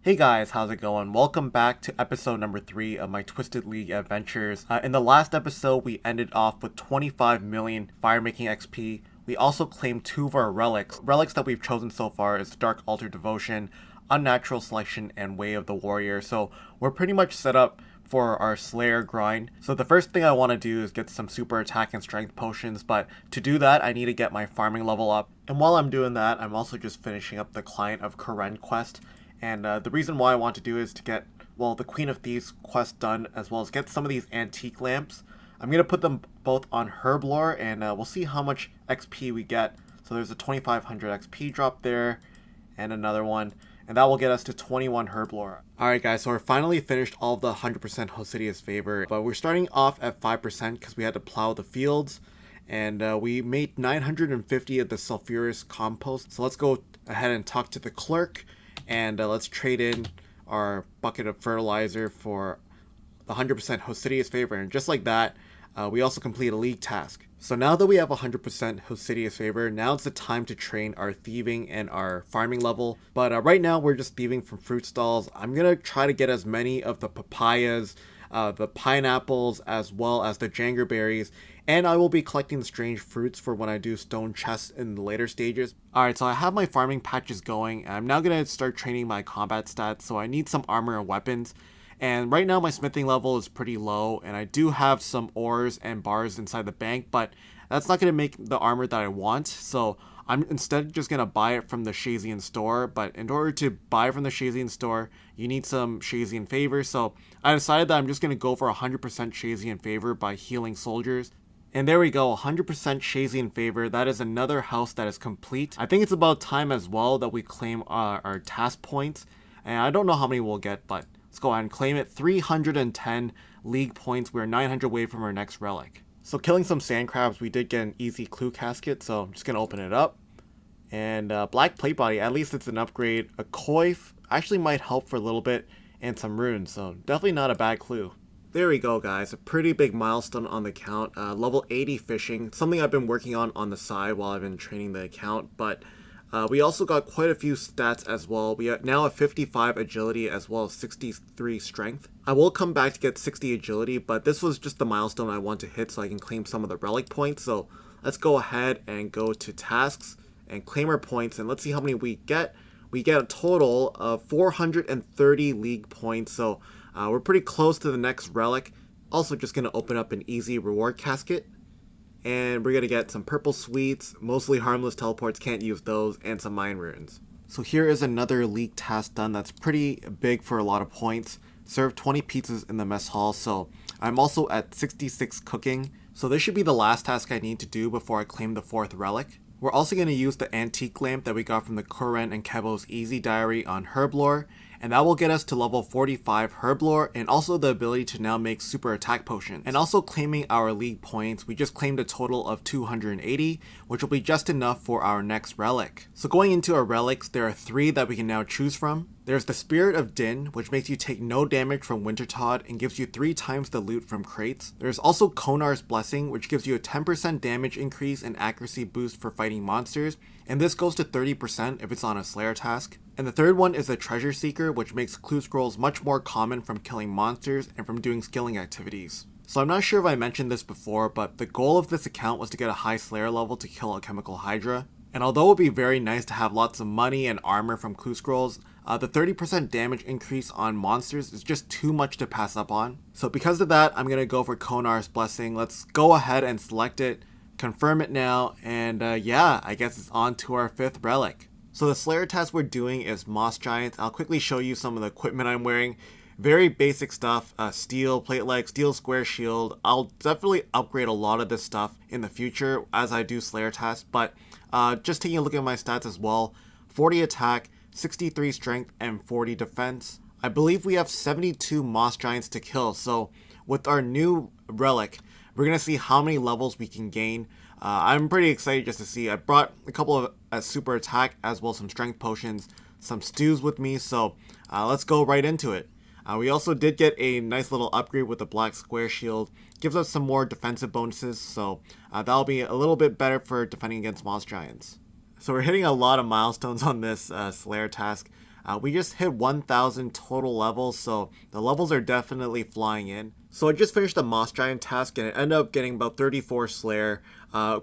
Hey guys, how's it going? Welcome back to episode number 3 of my Twisted League adventures. In the last episode, we ended off with 25 million firemaking XP. We also claimed 2 of our relics. Relics that we've chosen so far is Dark Altar Devotion, Unnatural Selection, and Way of the Warrior. So we're pretty much set up for our Slayer grind. So the first thing I want to do is get some super attack and strength potions, but to do that I need to get my farming level up. And while I'm doing that, I'm also just finishing up the Client of Karen quest. And the reason why I want to do is to get, well, the Queen of Thieves quest done, as well as get some of these antique lamps. I'm going to put them both on Herblore, and we'll see how much XP we get. So there's a 2500 XP drop there, and another one. And that will get us to 21 Herblore. Alright guys, so we're finally finished all of the 100% Hosidius favor. But we're starting off at 5% because we had to plow the fields. And we made 950 of the sulfurous compost. So let's go ahead and talk to the clerk. And let's trade in our bucket of fertilizer for the 100% Hosidius favor. And just like that, we also complete a league task. So now that we have 100% Hosidius favor, now it's the time to train our thieving and our farming level. But right now we're just thieving from fruit stalls. I'm going to try to get as many of the papayas, the pineapples, as well as the jangerberries. And I will be collecting the strange fruits for when I do stone chests in the later stages. Alright, so I have my farming patches going, and I'm now going to start training my combat stats, so I need some armor and weapons. And right now my smithing level is pretty low, and I do have some ores and bars inside the bank, but that's not going to make the armor that I want, so I'm instead just going to buy it from the Shazian store. But in order to buy from the Shazian store, you need some Shazian favor, so I decided that I'm just going to go for 100% Shazian favor by healing soldiers. And there we go, 100% Shazian favor. That is another house that is complete. I think it's about time as well that we claim our task points. And I don't know how many we'll get, but let's go ahead and claim it. 310 league points. We're 900 away from our next relic. So killing some sand crabs, we did get an easy clue casket. So I'm just going to open it up. And black plate body, at least it's an upgrade. A coif actually might help for a little bit. And some runes, so definitely not a bad clue. There we go guys, a pretty big milestone on the account, level 80 fishing, something I've been working on the side while I've been training the account, but we also got quite a few stats as well. We now have 55 agility as well as 63 strength. I will come back to get 60 agility, but this was just the milestone I want to hit so I can claim some of the relic points, so let's go ahead and go to tasks and claim our points, and let's see how many we get. We get a total of 430 league points, so we're pretty close to the next relic. Also just going to open up an easy reward casket. And we're going to get some purple sweets, mostly harmless teleports, can't use those, and some mine runes. So here is another league task done that's pretty big for a lot of points. Serve 20 pizzas in the mess hall, so I'm also at 66 cooking. So this should be the last task I need to do before I claim the 4th relic. We're also going to use the antique lamp that we got from the Kuren and Kebo's Easy Diary on Herblore, and that will get us to level 45 Herblore, and also the ability to now make super attack potions. And also claiming our league points, we just claimed a total of 280, which will be just enough for our next relic. So going into our relics, there are 3 that we can now choose from. There's the Spirit of Din, which makes you take no damage from Wintertodt and gives you 3 times the loot from crates. There's also Konar's Blessing, which gives you a 10% damage increase and accuracy boost for fighting monsters, and this goes to 30% if it's on a Slayer task. And the third one is the Treasure Seeker, which makes clue scrolls much more common from killing monsters and from doing skilling activities. So I'm not sure if I mentioned this before, but the goal of this account was to get a high Slayer level to kill a Chemical Hydra. And although it would be very nice to have lots of money and armor from clue scrolls, the 30% damage increase on monsters is just too much to pass up on. So because of that, I'm going to go for Konar's Blessing. Let's go ahead and select it, confirm it now, and yeah, I guess it's on to our 5th relic. So the Slayer task we're doing is Moss Giants. I'll quickly show you some of the equipment I'm wearing. Very basic stuff, steel plate leg, steel square shield. I'll definitely upgrade a lot of this stuff in the future as I do Slayer tasks, but just taking a look at my stats as well, 40 attack, 63 strength, and 40 defense. I believe we have 72 Moss Giants to kill, so with our new relic, we're going to see how many levels we can gain. I'm pretty excited just to see. I brought a couple of super attack as well as some strength potions, some stews with me, so let's go right into it. We also did get a nice little upgrade with the black square shield. Gives us some more defensive bonuses, so that'll be a little bit better for defending against Moss Giants. So we're hitting a lot of milestones on this Slayer task. We just hit 1,000 total levels, so the levels are definitely flying in. So I just finished the Moss Giant task and I ended up getting about 34 Slayer,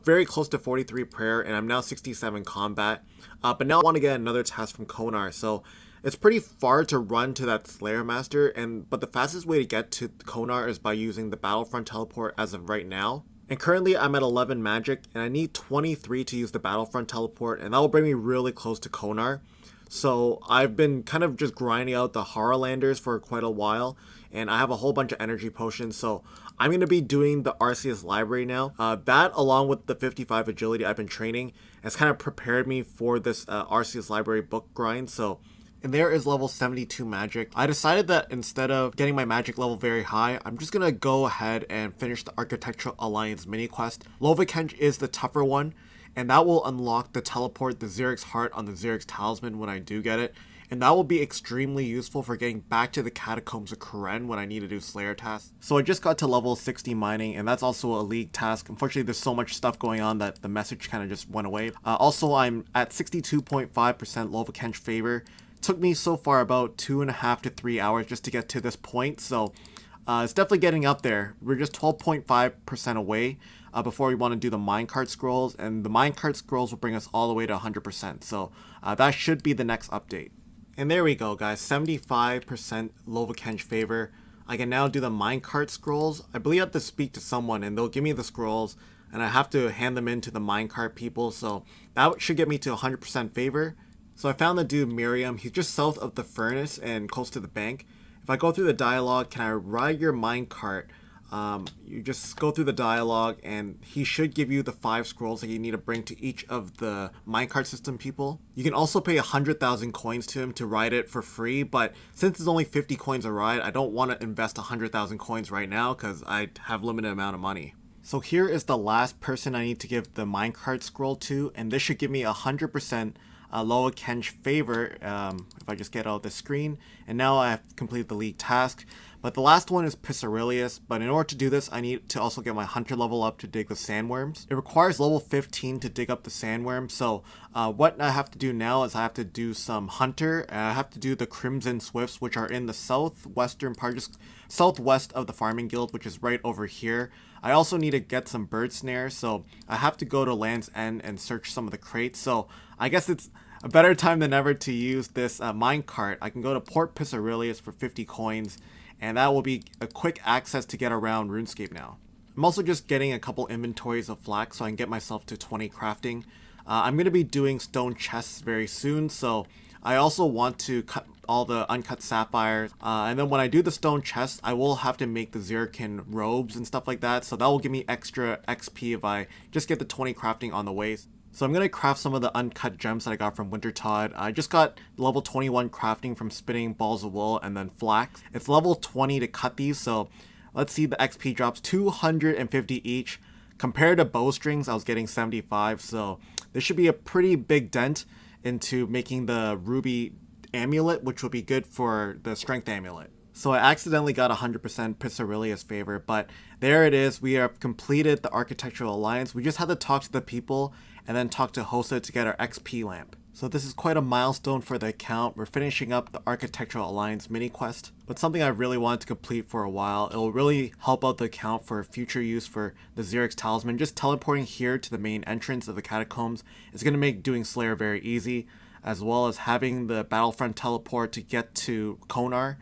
very close to 43 Prayer, and I'm now 67 Combat. But now I want to get another task from Konar, so it's pretty far to run to that Slayer Master, but the fastest way to get to Konar is by using the Battlefront Teleport as of right now. And currently I'm at 11 magic, and I need 23 to use the Battlefront Teleport, and that will bring me really close to Konar. So I've been kind of just grinding out the Horrorlanders for quite a while, and I have a whole bunch of energy potions, so I'm going to be doing the RCS library now. That, along with the 55 agility I've been training, has kind of prepared me for this RCS library book grind, and there is level 72 magic. I decided that instead of getting my magic level very high, I'm just gonna go ahead and finish the Architectural Alliance mini quest. Lovikeng is the tougher one, and that will unlock the teleport, the Xerix Heart on the Xerix Talisman when I do get it. And that will be extremely useful for getting back to the Catacombs of Karen when I need to do Slayer tasks. So I just got to level 60 mining, and that's also a league task. Unfortunately, there's so much stuff going on that the message kind of just went away. Also, I'm at 62.5% Lovikeng favor. Took me so far about 2.5 to 3 hours just to get to this point, so it's definitely getting up there. We're just 12.5% away before we want to do the minecart scrolls, and the minecart scrolls will bring us all the way to 100%, so that should be the next update. And there we go, guys, 75% Lovikeng favor. I can now do the minecart scrolls. I believe I have to speak to someone and they'll give me the scrolls, and I have to hand them in to the minecart people, so that should get me to 100% favor. So I found the dude Miriam. He's just south of the furnace and close to the bank. If I go through the dialogue, can I ride your minecart? You just go through the dialogue and he should give you the 5 scrolls that you need to bring to each of the minecart system people. You can also pay 100,000 coins to him to ride it for free, but since it's only 50 coins a ride, I don't want to invest 100,000 coins right now because I have limited amount of money. So here is the last person I need to give the minecart scroll to, and this should give me 100% Lovikeng favor if I just get out the screen. And now I have completed the league task. But the last one is Pisarilius, but in order to do this I need to also get my hunter level up to dig the sandworms. It requires level 15 to dig up the sandworms, so what I have to do now is I have to do some hunter, and I have to do the Crimson Swifts, which are in the southwestern part, just southwest of the farming guild, which is right over here. I also need to get some bird snares, so I have to go to Land's End and search some of the crates. So I guess it's a better time than ever to use this minecart. I can go to Port Pisarilius for 50 coins, and that will be a quick access to get around RuneScape now. I'm also just getting a couple inventories of flax so I can get myself to 20 crafting. I'm going to be doing stone chests very soon, so I also want to cut all the uncut sapphires, and then when I do the stone chests, I will have to make the Zirkin robes and stuff like that, so that will give me extra XP if I just get the 20 crafting on the way. So I'm going to craft some of the uncut gems that I got from Wintertodd. I just got level 21 crafting from spinning balls of wool and then flax. It's level 20 to cut these, so let's see, the XP drops 250 each. Compared to bowstrings, I was getting 75, so this should be a pretty big dent into making the ruby amulet, which will be good for the strength amulet. So I accidentally got 100% Pisarilius favor, but there it is. We have completed the Architectural Alliance. We just had to talk to the people and then talk to Hosa to get our XP lamp. So this is quite a milestone for the account. We're finishing up the Architectural Alliance mini quest, but something I really wanted to complete for a while. It will really help out the account for future use for the Xerix Talisman. Just teleporting here to the main entrance of the catacombs is going to make doing Slayer very easy, as well as having the Battlefront teleport to get to Konar.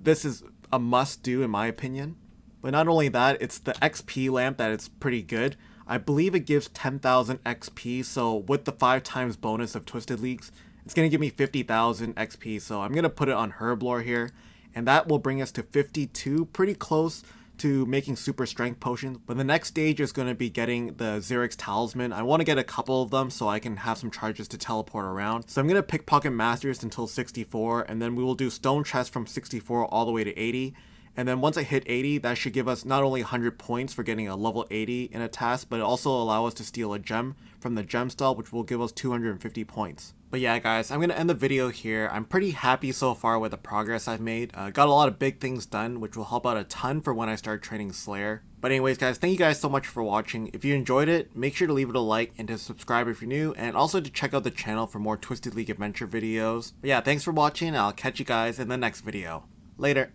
This is a must-do in my opinion. But not only that, it's the XP lamp that it's pretty good. I believe it gives 10,000 XP, so with the 5 times bonus of Twisted Leagues, it's going to give me 50,000 XP, so I'm going to put it on Herblore here, and that will bring us to 52, pretty close to making super strength potions. But the next stage is going to be getting the Xerix Talisman. I want to get a couple of them so I can have some charges to teleport around. So I'm going to pickpocket masters until 64, and then we will do stone chests from 64 all the way to 80. And then once I hit 80, that should give us not only 100 points for getting a level 80 in a task, but it also allow us to steal a gem from the gem stall, which will give us 250 points. But yeah guys, I'm gonna end the video here. I'm pretty happy so far with the progress I've made. Got a lot of big things done, which will help out a ton for when I start training Slayer. But anyways guys, thank you guys so much for watching. If you enjoyed it, make sure to leave it a like and to subscribe if you're new, and also to check out the channel for more Twisted League Adventure videos. But yeah, thanks for watching, and I'll catch you guys in the next video. Later.